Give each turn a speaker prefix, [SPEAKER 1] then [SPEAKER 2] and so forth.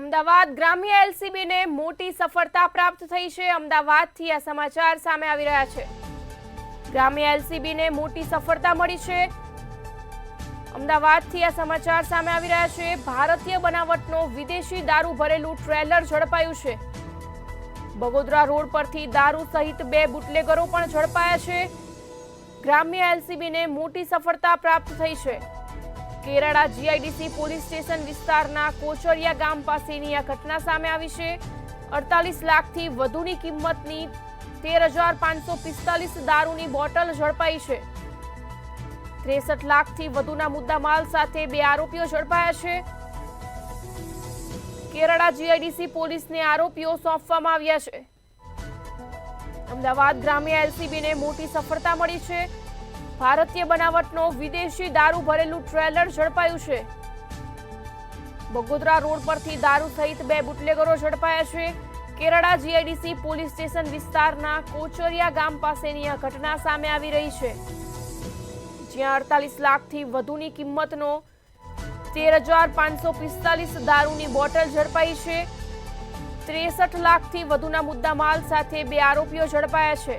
[SPEAKER 1] અમદાવાદ ગ્રામ્ય એલસીબીને મોટી સફળતા પ્રાપ્ત થઈ છે। અમદાવાદથી આ સમાચાર સામે આવી રહ્યા છે। ગ્રામ્ય એલસીબીને મોટી સફળતા મળી છે। અમદાવાદથી આ સમાચાર સામે આવી રહ્યા છે। ભારતીય બનાવટનો વિદેશી દારૂ ભરેલું ટ્રેલર ઝડપાયું છે। બગોદરા રોડ પરથી દારૂ સહિત 2 બુટલેગરો પણ ઝડપાયા છે। ગ્રામ્ય એલસીબીને મોટી સફળતા પ્રાપ્ત થઈ છે। કેરાળા જીઆઈડીસી પોલીસ સ્ટેશન વિસ્તારના કોચરિયા ગામ પાસેની આ ઘટના સામે આવી છે। 48 લાખથી વધુની કિંમતની 13,545 દારૂની બોટલ ઝડપાઈ છે। 63 લાખથી વધુના મુદ્દામાલ સાથે 2 આરોપીઓ ઝડપાયા છે। કેરાળા જીઆઈડીસી પોલીસને આરોપીઓ સોંપવામાં આવ્યા છે। અમદાવાદ ગ્રામ્ય એલસીબીને મોટી સફળતા મળી છે। ભારતીય બનાવટનો વિદેશી દારૂ ભરેલું ટ્રેલર ઝડપાયું છે। બગોદરા રોડ પરથી દારૂ સહિત 2 બુટલેગરો ઝડપાયા છે। કેરાળા જીઆઈડીસી પોલીસ સ્ટેશન વિસ્તારના કોચરિયા ગામ પાસેની આ ઘટના સામે આવી રહી છે, જ્યાં 48 લાખથી વધુની કિંમતનો 13,545 દારૂની બોટલ ઝડપાઈ છે। 63 લાખથી વધુના મુદ્દામાલ સાથે 2 આરોપીઓ ઝડપાયા છે।